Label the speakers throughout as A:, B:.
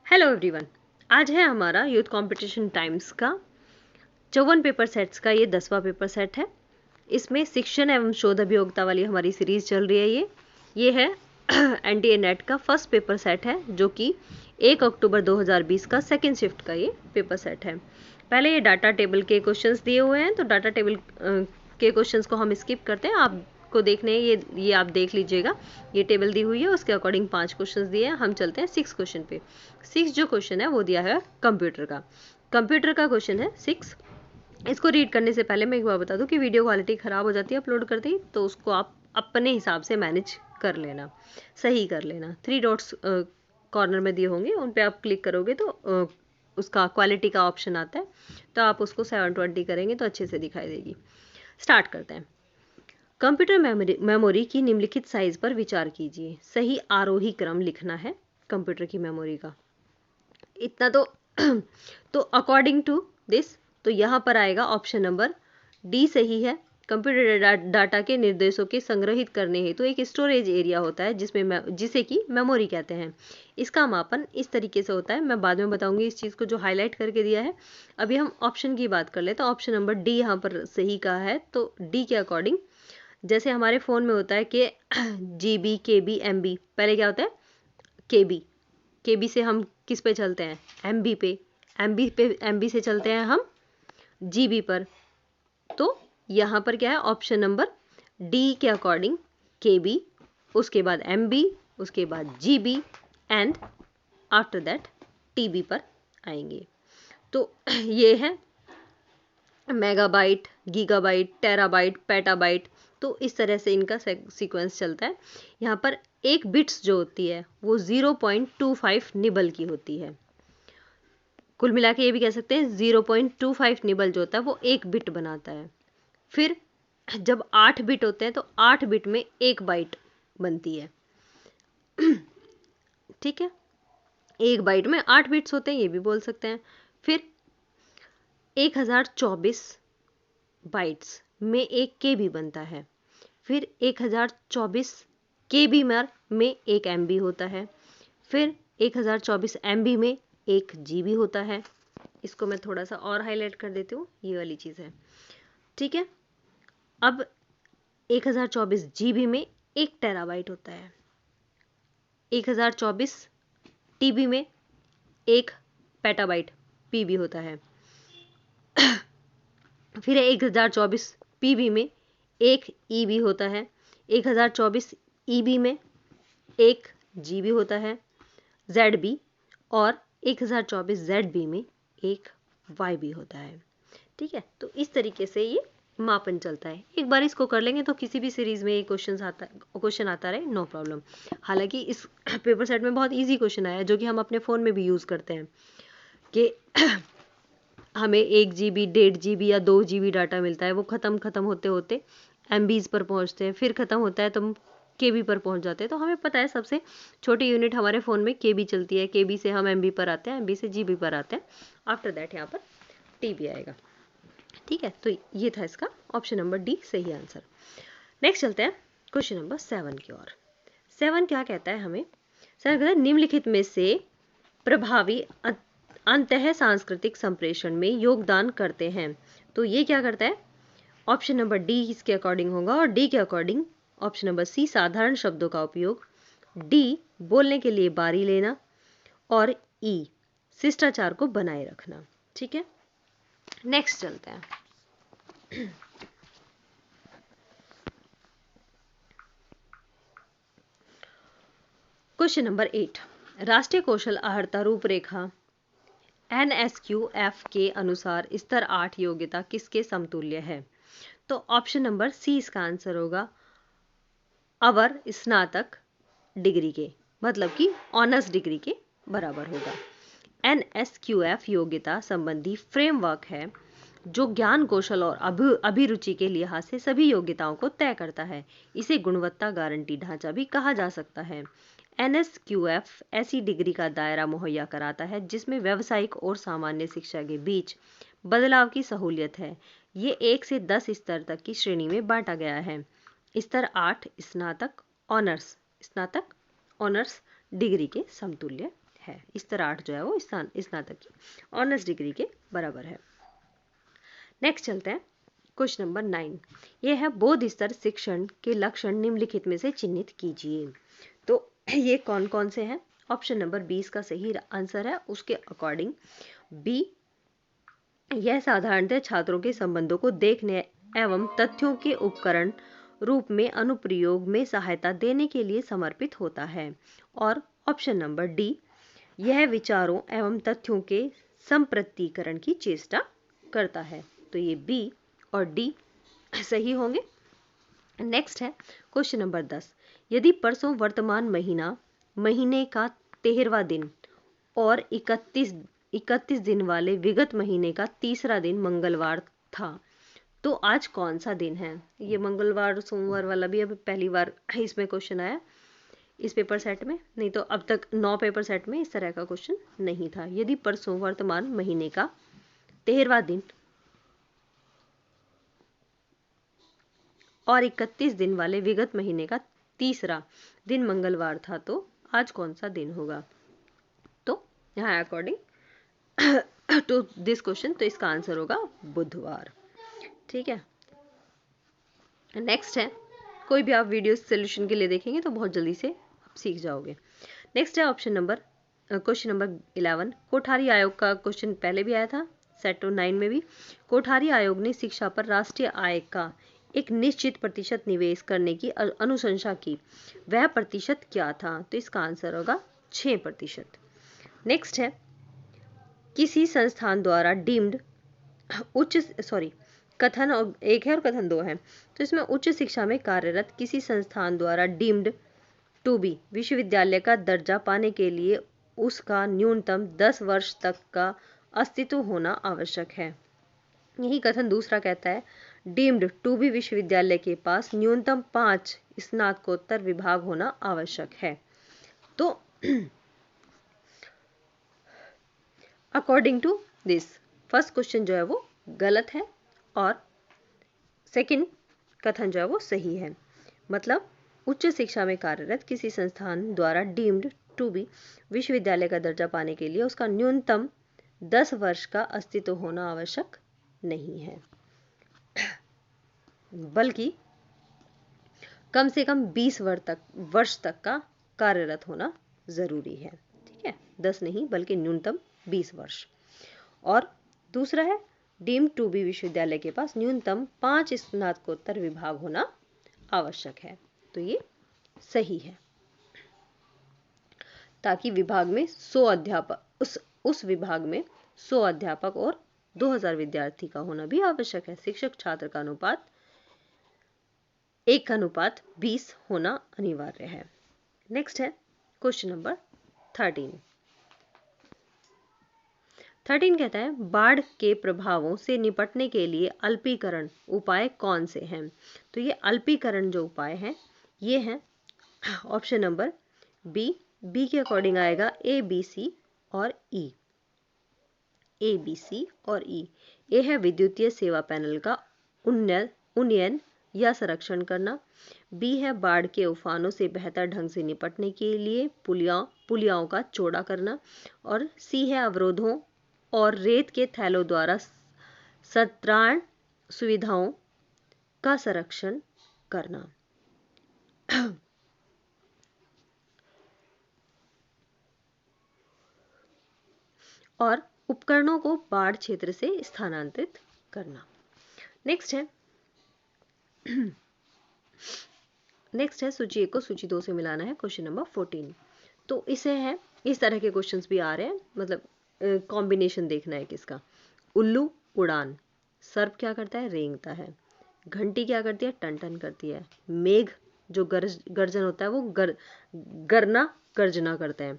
A: Hello everyone, आज है हमारा यूथ कंपटीशन टाइम्स का 54 पेपर सेट्स का ये 10वां पेपर सेट है। इसमें शिक्षण एवं शोध अभियोगिता वाली हमारी सीरीज चल रही है। ये है एनटीए नेट का फर्स्ट पेपर सेट है, जो कि 1 अक्टूबर 2020 का सेकेंड शिफ्ट का ये पेपर सेट है। पहले ये डाटा टेबल के क्वेश्चंस दिए हुए हैं, तो डाटा टेबल के क्वेश्चंस को हम स्किप करते हैं। आपको देखने ये आप देख लीजिएगा, ये टेबल दी हुई है, उसके अकॉर्डिंग 5 क्वेश्चंस दिए हैं। हम चलते हैं 6 क्वेश्चन पे। 6 जो क्वेश्चन है वो दिया है कंप्यूटर का क्वेश्चन है 6। इसको रीड करने से पहले मैं एक बार बता दूं कि वीडियो क्वालिटी ख़राब हो जाती है अपलोड करते ही, तो उसको आप अपने हिसाब से मैनेज कर लेना, सही कर लेना। 3 डॉट्स कॉर्नर में दिए होंगे, उन पे आप क्लिक करोगे तो उसका क्वालिटी का ऑप्शन आता है, तो आप उसको 720 करेंगे तो अच्छे से दिखाई देगी। स्टार्ट करते हैं। कंप्यूटर मेमोरी की निम्नलिखित साइज पर विचार कीजिए। सही आरोही क्रम लिखना है कंप्यूटर की मेमोरी का। इतना तो अकॉर्डिंग टू दिस, तो यहाँ पर आएगा ऑप्शन नंबर डी सही है। कंप्यूटर डाटा के निर्देशों के संग्रहित करने हेतु एक स्टोरेज एरिया होता है, जिसे कि मेमोरी कहते हैं। इसका मापन इस तरीके से होता है, मैं बाद में बताऊंगी इस चीज़ को जो हाईलाइट करके दिया है। अभी हम ऑप्शन की बात कर ले, तो ऑप्शन नंबर डी यहाँ पर सही का है। तो डी के अकॉर्डिंग, जैसे हमारे फ़ोन में होता है कि GB KB MB, पहले क्या होता है KB। KB से हम किस पे चलते हैं, MB से चलते हैं हम GB पर। तो यहाँ पर क्या है, ऑप्शन नंबर डी के अकॉर्डिंग KB, उसके बाद MB, उसके बाद GB and after that TB पर आएंगे। तो ये है मेगाबाइट, गीगाबाइट, टेराबाइट, पेटाबाइट। तो इस तरह से इनका सीक्वेंस चलता है। यहाँ पर एक बिट्स जो होती है वो 0.25 निबल की होती है। कुल मिला के ये भी कह सकते हैं 0.25 निबल जो होता है वो एक बिट बनाता है। फिर जब 8 बिट होते हैं तो 8 बिट में एक बाइट बनती है। ठीक है, एक बाइट में 8 बिट्स होते हैं, ये भी बोल सकते हैं। फिर 1024 बाइट्स में एक KB बनता है। फिर 1024 KB में एक MB होता है। फिर 1024 MB में एक GB होता है। इसको मैं थोड़ा सा और हाईलाइट कर देती हूँ, ये वाली चीज़ है। ठीक है, अब 1024 GB में एक टेराबाइट होता है। 1024 TB में एक पेटाबाइट PB होता है। फिर 1024 PB में एक EB होता है। 1024 EB में एक GB होता है ZB, और 1024 ZB में एक YB होता है। ठीक है, तो इस तरीके से ये मापन चलता है। एक बार इसको कर लेंगे तो किसी भी सीरीज में ये क्वेश्चन आता रहे, नो प्रॉब्लम। हालांकि इस पेपर सेट में बहुत इजी क्वेश्चन आया है, जो कि हम अपने फ़ोन में भी यूज़ करते हैं कि हमें 1 GB 1.5 GB या 2 GB डाटा मिलता है, वो ख़त्म होते होते MBs पर पहुंचते हैं, फिर ख़त्म होता है तो हम KB पर पहुंच जाते हैं। तो हमें पता है सबसे छोटी यूनिट हमारे फ़ोन में KB चलती है। KB से हम MB पर आते हैं, MB से GB पर आते हैं, आफ्टर दैट यहाँ पर TB आएगा। ठीक है, तो ये था इसका ऑप्शन नंबर डी सही आंसर। नेक्स्ट चलते हैं क्वेश्चन नंबर 7 की ओर। 7 क्या कहता है हमें, 7 कहता है निम्नलिखित में से प्रभावी अंतः सांस्कृतिक संप्रेषण में योगदान करते हैं। तो ये क्या करता है, ऑप्शन नंबर डी इसके अकॉर्डिंग होगा, और डी के अकॉर्डिंग ऑप्शन नंबर सी साधारण शब्दों का उपयोग, डी बोलने के लिए बारी लेना, और ई शिष्टाचार को बनाए रखना। ठीक है, नेक्स्ट चलते हैं। क्वेश्चन नंबर 8, राष्ट्रीय कौशल अर्हता रूपरेखा NSQF के अनुसार स्तर 8 योग्यता किसके समतुल्य है। तो ऑप्शन नंबर सी इसका आंसर होगा, अवर स्नातक डिग्री के, मतलब कि ऑनर्स डिग्री के बराबर होगा। NSQF योग्यता संबंधी फ्रेमवर्क है जो ज्ञान कौशल और अभिरुचि के लिहाज से सभी योग्यताओं को तय करता है। इसे गुणवत्ता गारंटी ढांचा भी कहा जा सकता है। NSQF ऐसी डिग्री का दायरा मुहैया कराता है जिसमें व्यावसायिक और सामान्य शिक्षा के बीच बदलाव की सहूलियत है। ये 1 से 10 स्तर तक की श्रेणी में बांटा गया है। स्तर 8 स्नातक ऑनर्स डिग्री के समतुल्य है। स्तरार्थ जो है वो स्नातक की ऑनर्स डिग्री के बराबर है। नेक्स्ट चलते हैं क्वेश्चन नंबर 9। यह है बोध स्तर शिक्षण के लक्षण निम्नलिखित में से चिन्हित कीजिए। तो ये कौन कौन से हैं? ऑप्शन नंबर 20 का सही आंसर है। उसके अकॉर्डिंग बी, यह साधारणतः छात्रों के संबंधों को देखने एवं तथ्यों के उपकरण रूप में अनुप्रयोग में सहायता देने के लिए समर्पित होता है। और ऑप्शन नंबर डी, यह विचारों एवं तथ्यों के संप्रतीकरण की चेष्टा करता है। तो ये बी और डी सही होंगे। नेक्स्ट है क्वेश्चन नंबर 10। यदि परसों वर्तमान महीने का 13वां दिन और 31 दिन वाले विगत महीने का तीसरा दिन मंगलवार था, तो आज कौन सा दिन है? ये मंगलवार सोमवार वाला भी अब पहली बार इसमें क्वेश्चन आया इस पेपर सेट में, नहीं तो अब तक 9 पेपर सेट में इस तरह का क्वेश्चन नहीं था। यदि परसों वर्तमान महीने का 13वां दिन और 31 दिन वाले विगत महीने का तीसरा दिन मंगलवार था, तो आज कौन सा दिन होगा? तो यहाँ अकॉर्डिंग टू दिस क्वेश्चन तो इसका आंसर होगा बुधवार। ठीक है। नेक्स्ट है, कोई भी आप वीडियो सोल्यूशन के लिए देखेंगे तो बहुत जल्दी से आप सीख जाओगे। नेक्स्ट है क्वेश्चन नंबर 11। कोठारी आयोग का क्वेश्चन पहले भी आया था सेट 9 में भी। कोठारी आयोग ने शिक्षा पर राष्ट्रीय आय का एक निश्चित प्रतिशत निवेश करने की अनुशंसा की, वह प्रतिशत क्या था? तो इसका आंसर होगा 6%। नेक्स्ट है, किसी संस्थान द्वारा डीम्ड कथन एक है और कथन 2 है। तो इसमें उच्च शिक्षा में कार्यरत किसी संस्थान द्वारा डीम्ड टू बी विश्वविद्यालय का दर्जा पाने के लिए उसका न्यूनतम 10 वर्ष तक का अस्तित्व होना आवश्यक है। यही कथन दूसरा कहता है, डीम्ड टू बी विश्वविद्यालय के पास न्यूनतम 5 स्नातकोत्तर विभाग होना आवश्यक है। तो according to this first question जो है वो गलत है और सेकंड कथन जो है वो सही है। मतलब उच्च शिक्षा में कार्यरत किसी संस्थान द्वारा डीम्ड टू बी विश्वविद्यालय का दर्जा पाने के लिए उसका न्यूनतम 10 वर्ष का अस्तित्व होना आवश्यक नहीं है, बल्कि कम से कम 20 वर्ष तक का कार्यरत होना जरूरी है। ठीक है, 10 नहीं बल्कि न्यूनतम 20 वर्ष। और दूसरा है, डीम्ड टू बी विश्वविद्यालय के पास न्यूनतम 5 स्नातकोत्तर विभाग होना आवश्यक है। तो ये सही है, ताकि विभाग में 100 अध्यापक उस विभाग में 100 अध्यापक और 2000 विद्यार्थी का होना भी आवश्यक है। शिक्षक छात्र का अनुपात 1:20 होना अनिवार्य है। नेक्स्ट है क्वेश्चन नंबर 13 कहता है, बाढ़ के प्रभावों से निपटने के लिए अल्पीकरण उपाय कौन से हैं? तो ये अल्पीकरण जो उपाय हैं ये हैं ऑप्शन नंबर बी के अकॉर्डिंग आएगा ए बी सी और ई। ए है विद्युतीय सेवा पैनल का उन्नयन या संरक्षण करना। बी है बाढ़ के उफानों से बेहतर ढंग से निपटने के लिए पुलियाओं का चौड़ा करना। और सी है अवरोधों और रेत के थैलों द्वारा सत्राण सुविधाओं का संरक्षण करना। और उपकरणों को बाढ़ क्षेत्र से स्थानांतरित करना। नेक्स्ट है सूची 1 को सूची 2 से मिलाना है, क्वेश्चन नंबर 14। तो इसे है इस तरह के क्वेश्चंस भी आ रहे हैं, मतलब कॉम्बिनेशन देखना है किसका। उल्लू उड़ान, सर्प क्या करता है? रेंगता है। घंटी क्या करती है? टन टन करती है। मेघ जो गर्जन होता है वो गर्जना करता है।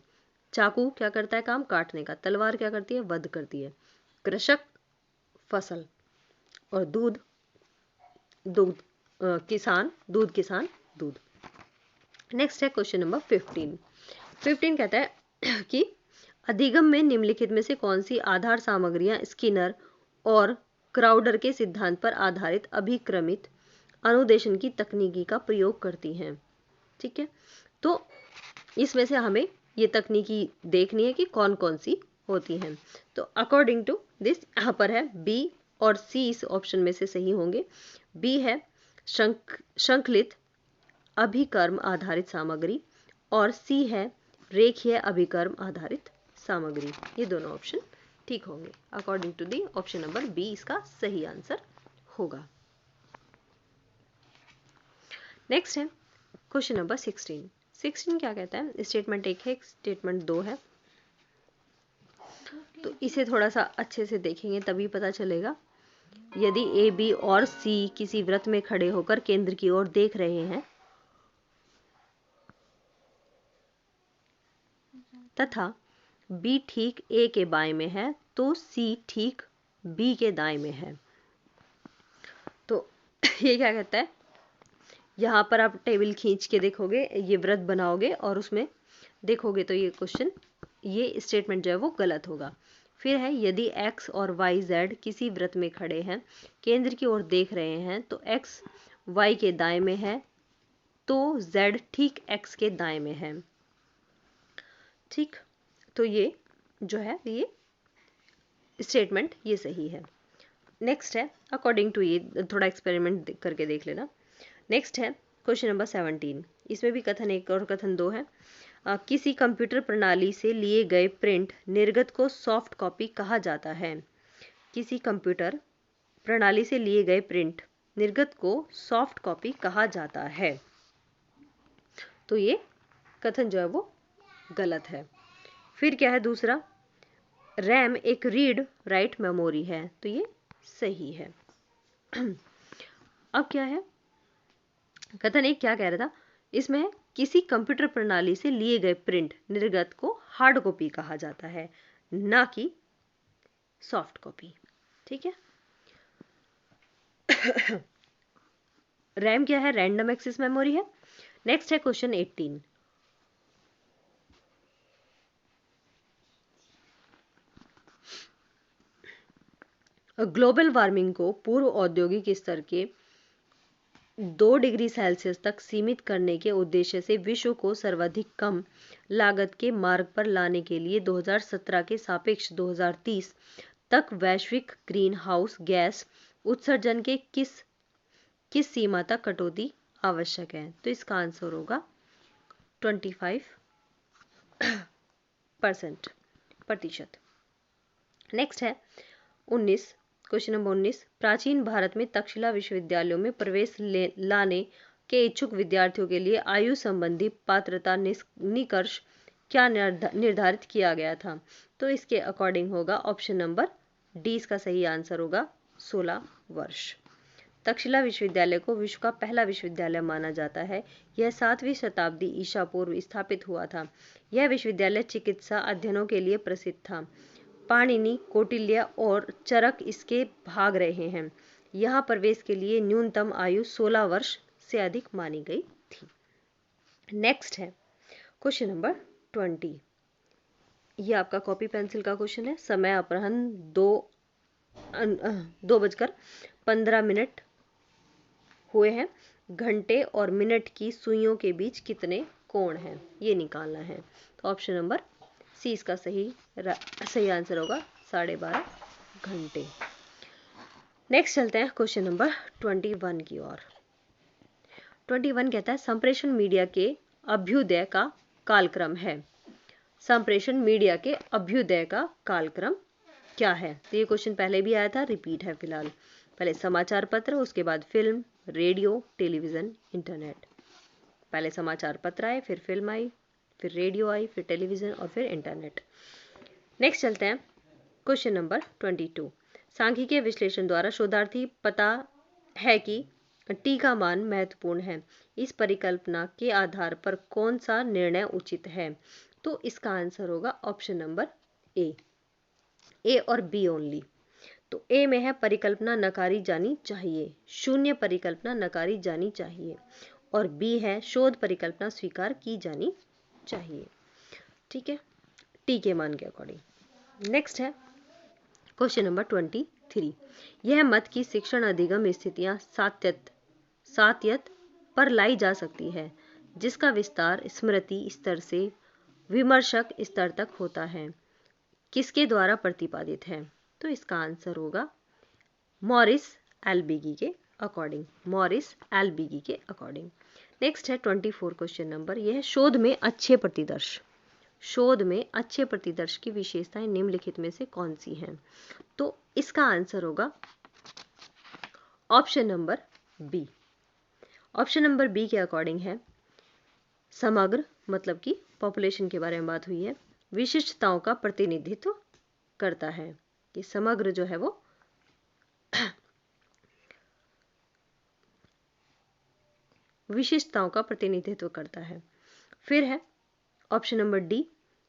A: चाकू क्या करता है काम? काटने का। तलवार क्या करती है? वध करती है। कृषक फसल और दूध किसान दूध। नेक्स्ट है क्वेश्चन नंबर 15 कहता है कि अधिगम में निम्नलिखित में से कौन सी आधार सामग्रियां स्किनर और क्राउडर के सिद्धांत पर आधारित अभिक्रमित अनुदेशन की तकनीकी का प्रयोग करती हैं? ठीक है, तो इसमें से हमें ये तकनीकी देखनी है कि कौन कौन सी होती हैं। तो अकॉर्डिंग टू दिस यहाँ पर है बी और सी इस ऑप्शन में से सही होंगे। बी है श्रृंखलित अभिकर्म आधारित सामग्री और सी है रेखीय अभिकर्म आधारित सामग्री। ये दोनों ऑप्शन ठीक होंगे। According to the option number B इसका सही आंसर होगा। नेक्स्ट है क्वेश्चन नंबर 16 क्या कहता है? स्टेटमेंट 1 है, स्टेटमेंट 2 है। तो इसे थोड़ा सा अच्छे से देखेंगे तभी पता चलेगा। यदि ए, बी और सी किसी वृत्त में खड़े होकर केंद्र की ओर देख रहे हैं तथा बी ठीक ए के बाएं में है तो सी ठीक बी के दाएं में है। तो ये क्या कहता है? यहाँ पर आप टेबल खींच के देखोगे, ये वृत्त बनाओगे और उसमें देखोगे तो ये क्वेश्चन, ये स्टेटमेंट जो है वो गलत होगा। फिर है यदि x और y z किसी वृत्त में खड़े हैं, केंद्र की ओर देख रहे हैं तो x y के दाएं में है तो z ठीक x के दाएं में है। ठीक, तो ये जो है ये स्टेटमेंट ये सही है। नेक्स्ट है अकॉर्डिंग टू, ये थोड़ा एक्सपेरिमेंट करके देख लेना। नेक्स्ट है क्वेश्चन नंबर 17। इसमें भी कथन 1 और कथन 2 है। किसी कंप्यूटर प्रणाली से लिए गए प्रिंट निर्गत को सॉफ्ट कॉपी कहा जाता है। किसी कंप्यूटर प्रणाली से लिए गए प्रिंट निर्गत को सॉफ्ट कॉपी कहा जाता है। तो ये कथन जो है वो गलत है। फिर क्या है दूसरा? रैम एक रीड राइट मेमोरी है, तो ये सही है। अब क्या है? कथन 1 क्या कह रहा था? इसमें है किसी कंप्यूटर प्रणाली से लिए गए प्रिंट निर्गत को हार्ड कॉपी कहा जाता है, ना कि सॉफ्ट कॉपी। ठीक है। रैम क्या है? रैंडम एक्सेस मेमोरी है। नेक्स्ट है क्वेश्चन 18। ग्लोबल वार्मिंग को पूर्व औद्योगिक स्तर के 2 डिग्री सेल्सियस तक सीमित करने के उद्देश्य से विश्व को सर्वाधिक कम लागत के मार्ग पर लाने के लिए 2017 के सापेक्ष 2030 तक वैश्विक ग्रीन हाउस गैस उत्सर्जन के किस सीमा तक कटौती आवश्यक है? तो इसका आंसर होगा 25%। नेक्स्ट है 19, क्वेश्चन नंबर 19। प्राचीन भारत में तक्षशिला विश्वविद्यालयों में प्रवेश लाने के इच्छुक विद्यार्थियों के लिए आयु संबंधी पात्रता निष्कर्ष क्या निर्धारित किया गया था? तो इसके अकॉर्डिंग होगा ऑप्शन नंबर डी इसका सही आंसर होगा 16 वर्ष। तक्षशिला विश्वविद्यालय को विश्व का पहला विश्वविद्यालय माना जाता है। यह 7वीं शताब्दी ईसा पूर्व स्थापित हुआ था। यह विश्वविद्यालय चिकित्सा अध्ययनों के लिए प्रसिद्ध था। पाणिनि, कौटिल्य और चरक इसके भाग रहे हैं। यहाँ प्रवेश के लिए न्यूनतम आयु 16 वर्ष से अधिक मानी गई थी। नेक्स्ट है क्वेश्चन नंबर 20। ये आपका कॉपी पेंसिल का क्वेश्चन है। समय अपराह्न 2:15 हुए हैं। घंटे और मिनट की सुइयों के बीच कितने कोण हैं? ये निकालना है। तो ऑप्शन नंबर सी इसका सही आंसर होगा 12.5 घंटे। नेक्स्ट चलते हैं क्वेश्चन नंबर 21 की ओर। 21 कहता है संप्रेषण मीडिया के अभ्युदय का कालक्रम है। संप्रेषण मीडिया के अभ्युदय का कालक्रम क्या है? तो ये क्वेश्चन पहले भी आया था, रिपीट है फिलहाल। पहले समाचार पत्र, उसके बाद फिल्म, रेडियो, टेलीविजन, इंटरनेट। पहले समाचार पत्र आए, फिर फिल्म आई, फिर रेडियो आई, फिर टेलीविजन और फिर इंटरनेट। नेक्स्ट चलते हैं क्वेश्चन नंबर 22। सांख्यिकीय विश्लेषण द्वारा शोधार्थी पता है कि टी का मान महत्वपूर्ण है। इस परिकल्पना के आधार पर कौन सा निर्णय उचित है? तो इसका आंसर होगा ऑप्शन नंबर ए और बी ओनली। तो ए में है परिकल्पना नकारी जानी चाहिए, शून्य परिकल्पना नकारी जानी चाहिए, और बी है शोध परिकल्पना स्वीकार की जानी चाहिए। ठीक है, टी के मान के अकॉर्डिंग। नेक्स्ट है क्वेश्चन नंबर 23। यह मत की शिक्षण अधिगम स्थितियां सात्यत पर लाई जा सकती है जिसका विस्तार स्मृति स्तर से विमर्शक स्तर तक होता है, किसके द्वारा प्रतिपादित है? तो इसका आंसर होगा मॉरिस एल्बिगी के अकॉर्डिंग, मॉरिस एल्बिगी के अकॉर्डिंग। नेक्स्ट है 24 क्वेश्चन नंबर, यह है शोध में अच्छे प्रतिदर्श। शोध में अच्छे प्रतिदर्श की विशेषताएं निम्नलिखित में से कौन सी हैं? तो इसका आंसर होगा option number B. Option number B के अकॉर्डिंग है समग्र, मतलब कि पॉपुलेशन के बारे में बात हुई है, विशिष्टताओं का प्रतिनिधित्व करता है। कि समग्र जो है वो विशिष्टताओं का प्रतिनिधित्व करता है। फिर है ऑप्शन नंबर डी,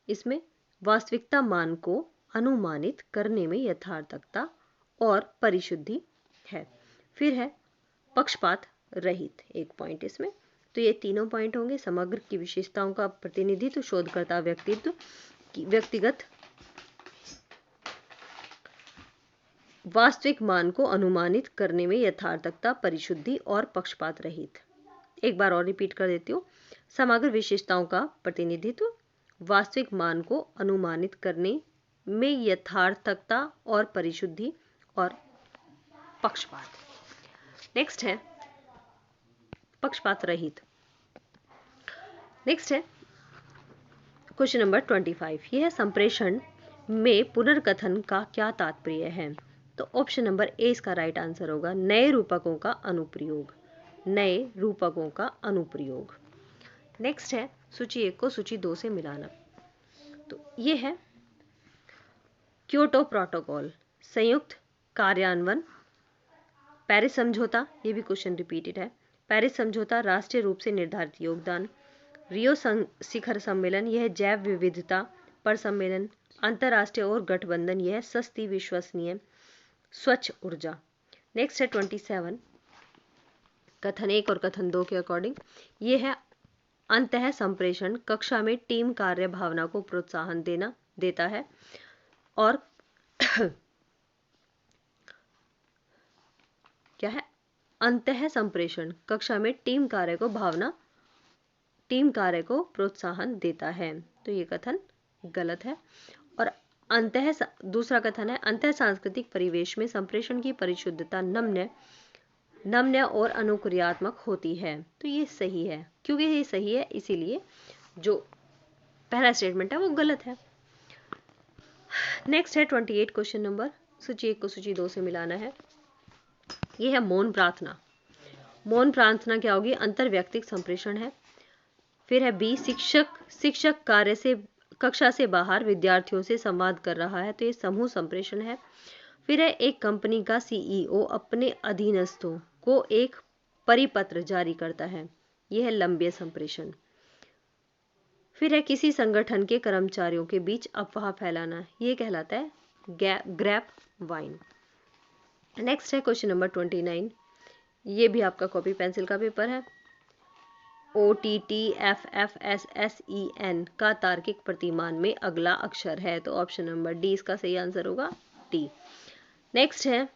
A: इसमें वास्तविकता मान को अनुमानित करने में यथार्थकता और परिशुद्धि है। फिर है पक्षपात रहित, एक पॉइंट इसमें। तो ये तीनों पॉइंट होंगे, समग्र की विशेषताओं का प्रतिनिधित्व, शोधकर्ता व्यक्तित्व की व्यक्तिगत वास्तविक मान को अनुमानित करने में यथार्थकता, परिशुद्धि और पक्षपात रहित। एक बार और रिपीट कर देती हूँ, समग्र विशेषताओं का प्रतिनिधित्व, वास्तविक मान को अनुमानित करने में यथार्थकता और परिशुद्धि और पक्षपात। नेक्स्ट है पक्षपात रहित। नेक्स्ट है क्वेश्चन नंबर 25, यह संप्रेषण में पुनर्कथन का क्या तात्पर्य है? तो ऑप्शन नंबर ए इसका राइट आंसर होगा नए रूपकों का अनुप्रयोग, नए रूपकों का अनुप्रयोग। नेक्स्ट है सूची 1 को सूची 2 से मिलाना। तो ये है क्योटो प्रोटोकॉल, संयुक्त कार्यान्वयन, पेरिस समझौता, ये भी क्वेश्चन रिपीटेड है। पेरिस समझौता, राष्ट्रीय रूप से निर्धारित योगदान, रियो शिखर सम्मेलन, यह जैव विविधता पर सम्मेलन, अंतर्राष्ट्रीय और गठबंधन, यह सस्ती विश्वसनीय स्वच्छ ऊर्जा। नेक्स्ट है 27 कथन 1 और कथन 2 के अकॉर्डिंग, ये है अंतः संप्रेषण कक्षा में टीम कार्य भावना को प्रोत्साहन देता है और क्या है, अंतः संप्रेषण कक्षा में टीम कार्य को प्रोत्साहन देता है। तो ये कथन गलत है। और दूसरा कथन है अंतः सांस्कृतिक परिवेश में संप्रेषण की परिशुद्धता नम्य और अनुक्रियात्मक होती है। तो ये सही है, क्योंकि ये सही है इसीलिए जो पहला स्टेटमेंट है वो गलत है। नेक्स्ट है 28 क्वेश्चन नंबर, सूची 1 को सूची 2 से मिलाना है। ये है मौन प्रार्थना। मौन प्रार्थना क्या होगी? अंतर्व्यक्तिक संप्रेषण है। फिर है बी, शिक्षक कार्य से कक्षा से बाहर विद्यार्थियों से संवाद कर रहा है, तो ये समूह संप्रेषण है। फिर है एक कंपनी का सीईओ अपने अधीनस्थों को एक परिपत्र जारी करता है, यह है लंबे संप्रेषण। फिर है किसी संगठन के कर्मचारियों के बीच अफवाह फैलाना, ये कहलाता है ग्रैप वाइन। नेक्स्ट है क्वेश्चन नंबर 29, ये भी आपका कॉपी पेंसिल का पेपर है। OTTFFSSEN का तार्किक प्रतिमान में अगला अक्षर है, तो ऑप्शन नंबर डी इसका सही आंसर होगा, टी। नेक्स्ट है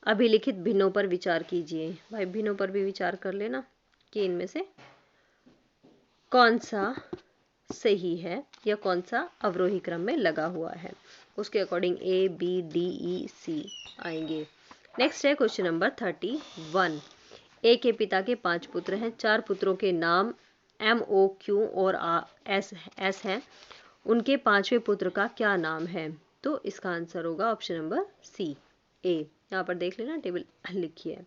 A: अभिलिखित भिन्नों पर विचार कीजिए। भाई भिन्नों पर भी विचार कर लेना कि इनमें से कौन सा सही है या कौन सा अवरोही क्रम में लगा हुआ है, उसके according A, B, D, E, C आएंगे। नेक्स्ट है क्वेश्चन नंबर 31, ए के पिता के 5 पुत्र हैं, 4 पुत्रों के नाम MO, Q और S हैं, उनके 5वें पुत्र का क्या नाम है? तो इसका आंसर होगा ऑप्शन नंबर C, A। यहाँ पर देख लेना, टेबल लिखी है।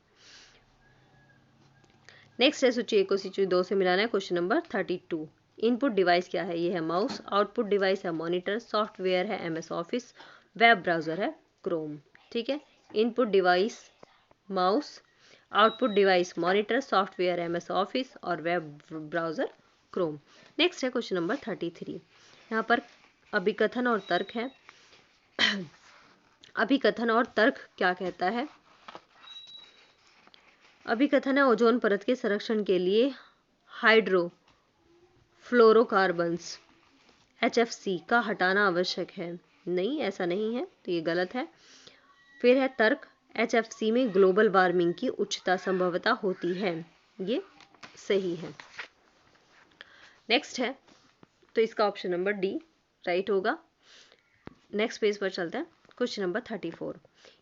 A: नेक्स्ट है सूची 1 को सूची 2 से मिलाना है। क्वेश्चन नंबर 32, इनपुट डिवाइस क्या है? ये है माउस, आउटपुट डिवाइस है मॉनिटर, सॉफ्टवेयर है MS ऑफिस, वेब ब्राउजर है क्रोम। ठीक है, input device mouse, output device monitor, software MS office और वेब ब्राउजर क्रोम। नेक्स्ट है क्वेश्चन नंबर 33, यहाँ पर अभिकथन और तर्क है। अभिकथन और तर्क क्या कहता है? अभिकथन है ओजोन परत के संरक्षण के लिए हाइड्रोफ्लोरोकार्बन्स HFC का हटाना आवश्यक है। नहीं, ऐसा नहीं है, तो ये गलत है। फिर है तर्क, HFC में ग्लोबल वार्मिंग की उच्चता संभवतः होती है, ये सही है। नेक्स्ट है तो इसका ऑप्शन नंबर डी राइट होगा। नेक्स्ट पेज पर चलते हैं। क्वेश्चन नंबर 34,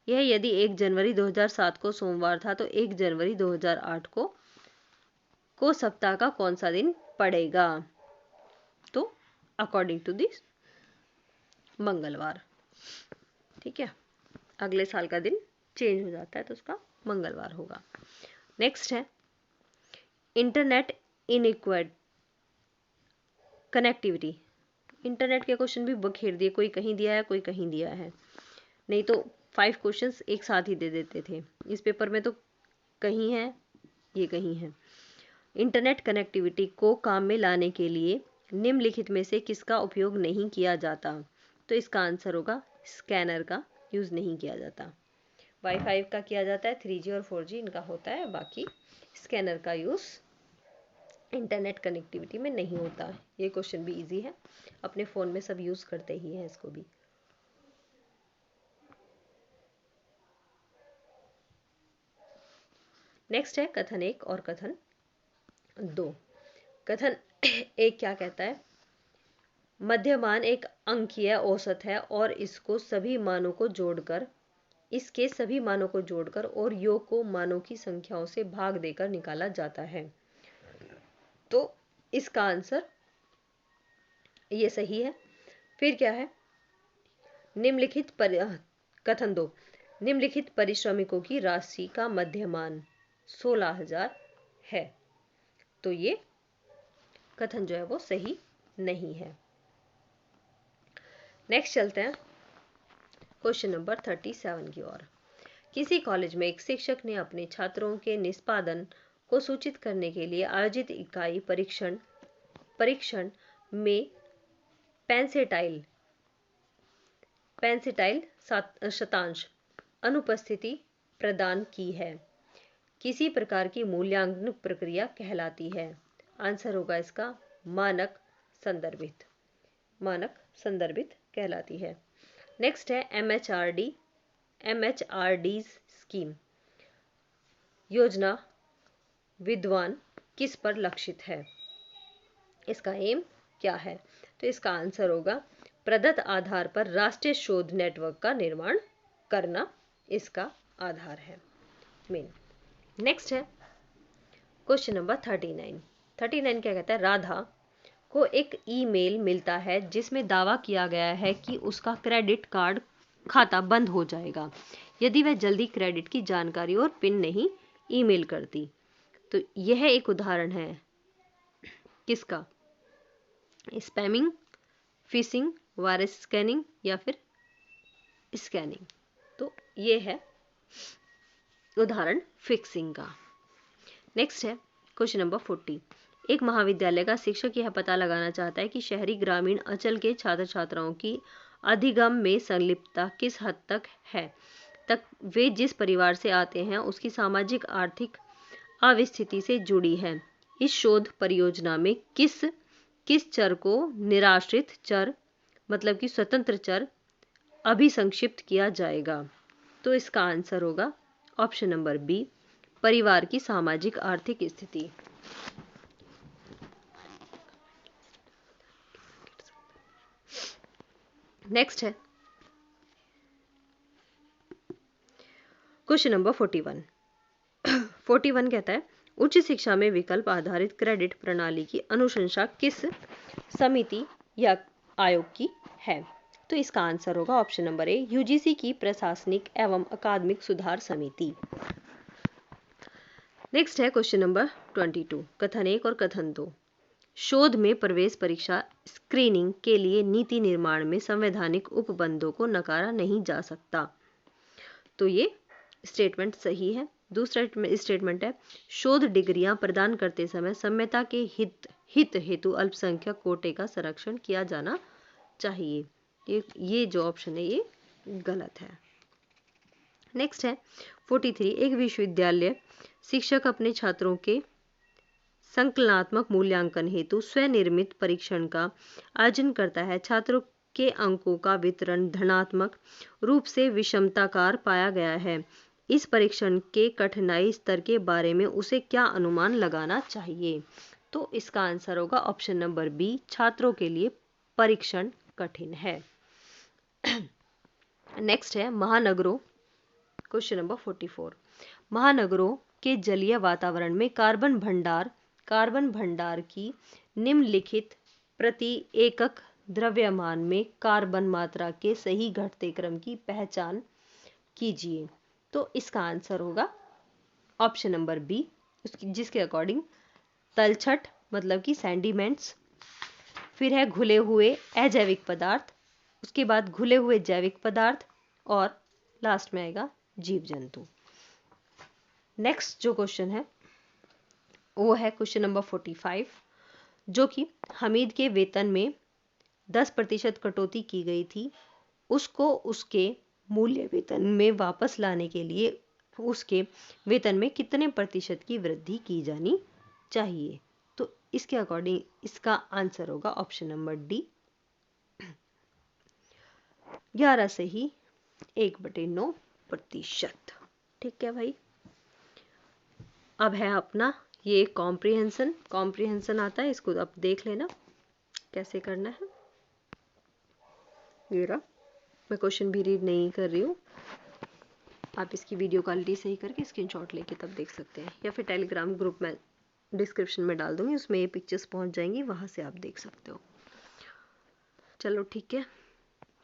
A: यह यदि 1 जनवरी 2007 को सोमवार था तो 1 जनवरी 2008 को सप्ताह का कौन सा दिन पड़ेगा? तो अकॉर्डिंग टू दिस मंगलवार। ठीक है, अगले साल का दिन चेंज हो जाता है तो उसका मंगलवार होगा। नेक्स्ट है इंटरनेट इनइक्वालिटी कनेक्टिविटी। इंटरनेट के क्वेश्चन भी बखेर दिए, कोई कहीं दिया है कोई कहीं दिया है, नहीं तो 5 क्वेश्चंस एक साथ ही दे देते थे। इस पेपर में तो कहीं है, ये कहीं है। इंटरनेट कनेक्टिविटी को काम में लाने के लिए निम्नलिखित में से किसका उपयोग नहीं किया जाता? तो इसका आंसर होगा स्कैनर का यूज़ नहीं किया जाता। वाईफाई का किया जाता है, 3G और 4G इनका होता है, बाकी स्कैनर का यूज़ इंटरनेट कनेक्टिविटी में नहीं होता। ये क्वेश्चन भी इजी है, अपने फ़ोन में सब यूज़ करते ही हैं इसको भी। नेक्स्ट है कथन 1 और कथन 2। कथन 1 क्या कहता है? मध्यमान एक अंकीय औसत है और इसके सभी मानों को जोड़कर और योग को मानों की संख्याओं से भाग देकर निकाला जाता है। तो इसका आंसर ये सही है। फिर क्या है? कथन 2, निम्नलिखित परिश्रमिकों की राशि का मध्यमान 16,000 है। तो ये कथन जो है वो सही नहीं है। नेक्स्ट चलते हैं क्वेश्चन नंबर 37 की ओर। किसी कॉलेज में एक शिक्षक ने अपने छात्रों के निष्पादन को सूचित करने के लिए आयोजित इकाई परीक्षण में पेंसिटाइल शतांश अनुपस्थिति प्रदान की है। किसी प्रकार की मूल्यांकन प्रक्रिया कहलाती है। आंसर होगा इसका मानक संदर्भित कहलाती है। नेक्स्ट है MHRD स्कीम योजना विद्वान किस पर लक्षित है? इसका एम क्या है? तो इसका आंसर होगा प्रदत्त आधार पर राष्ट्रीय शोध नेटवर्क का निर्माण करना, इसका आधार है मेन। नेक्स्ट है क्वेश्चन नंबर 39 क्या कहता है? राधा को एक ईमेल मिलता है जिसमें दावा किया गया है कि उसका क्रेडिट कार्ड खाता बंद हो जाएगा यदि वह जल्दी क्रेडिट की जानकारी और पिन नहीं ईमेल करती। तो यह एक उदाहरण है किसका? स्पैमिंग, फिशिंग, वायरस स्कैनिंग या फिर स्कैनिंग। तो ये है उदाहरण फिक्सिंग का। नेक्स्ट है क्वेश्चन नंबर 40। एक महाविद्यालय का शिक्षक यह पता लगाना चाहता है कि शहरी ग्रामीण अंचल के छात्र छात्राओं की अधिगम में संलिप्तता किस हद तक है, तक वे जिस परिवार से आते हैं उसकी सामाजिक आर्थिक अवस्थिति से जुड़ी है। इस शोध परियोजना में किस चर को निराश्रित चर मतलब कि स्वतंत्र चर अभिसंक्षिप्त किया जाएगा? तो इसका आंसर होगा ऑप्शन नंबर बी, परिवार की सामाजिक आर्थिक स्थिति। नेक्स्ट है क्वेश्चन नंबर 41 कहता है उच्च शिक्षा में विकल्प आधारित क्रेडिट प्रणाली की अनुशंसा किस समिति या आयोग की है? तो इसका आंसर होगा ऑप्शन नंबर ए, यूजीसी की प्रशासनिक एवं अकादमिक सुधार समिति। नेक्स्ट है क्वेश्चन नंबर 22, कथन 1 और कथन 2। शोध में प्रवेश परीक्षा स्क्रीनिंग के लिए नीति निर्माण में संवैधानिक उपबंधों को नकारा नहीं जा सकता। तो ये स्टेटमेंट सही है। दूसरा स्टेटमेंट है शोध डिग्रियां प्रदान करते समय सम्यता के हित हेतु अल्पसंख्यक कोटे का संरक्षण किया जाना चाहिए। ये जो ऑप्शन है ये गलत है। नेक्स्ट है 43। एक विश्वविद्यालय शिक्षक अपने छात्रों के संकलनात्मक मूल्यांकन हेतु स्वनिर्मित परीक्षण का आयोजन करता है। छात्रों के अंकों का वितरण धनात्मक रूप से विषमताकार पाया गया है। इस परीक्षण के कठिनाई स्तर के बारे में उसे क्या अनुमान लगाना चाहिए? तो इसका आंसर होगा ऑप्शन नंबर बी, छात्रों के लिए परीक्षण कठिन है। नेक्स्ट है महानगरों, क्वेश्चन नंबर 44। महानगरों के जलीय वातावरण में कार्बन भंडार की निम्नलिखित प्रति एकक द्रव्यमान में कार्बन मात्रा के सही घटते क्रम की पहचान कीजिए। तो इसका आंसर होगा ऑप्शन नंबर बी, जिसके अकॉर्डिंग तलछट मतलब कि सैंडीमेंट्स, फिर है घुले हुए अजैविक पदार्थ, उसके बाद घुले हुए जैविक पदार्थ और लास्ट में आएगा जीव जंतु। नेक्स्ट जो क्वेश्चन है वो है क्वेश्चन नंबर 45, जो कि हमीद के वेतन में 10% कटौती की गई थी, उसको उसके मूल्य वेतन में वापस लाने के लिए उसके वेतन में कितने प्रतिशत की वृद्धि की जानी चाहिए। तो इसके अकॉर्डिंग इसका आंसर होगा ऑप्शन नंबर डी, 11 से ही 1/9%। ठीक है भाई। अब है अपना ये कॉम्प्रिहेंशन आता है, इसको आप देख लेना कैसे करना है। ये रहा, मैं क्वेश्चन भी रीड नहीं कर रही हूँ, आप इसकी वीडियो क्वालिटी सही करके स्क्रीनशॉट लेके तब देख सकते हैं, या फिर टेलीग्राम ग्रुप में डिस्क्रिप्शन में डाल दूंगी, उसमें ये पिक्चर्स पहुंच जाएंगी, वहां से आप देख सकते हो। चलो ठीक है,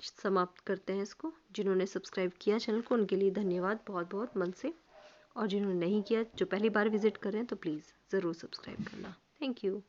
A: समाप्त करते हैं इसको। जिन्होंने सब्सक्राइब किया चैनल को उनके लिए धन्यवाद बहुत बहुत मन से, और जिन्होंने नहीं किया, जो पहली बार विजिट कर रहे हैं, तो प्लीज़ ज़रूर सब्सक्राइब करना। Thank you.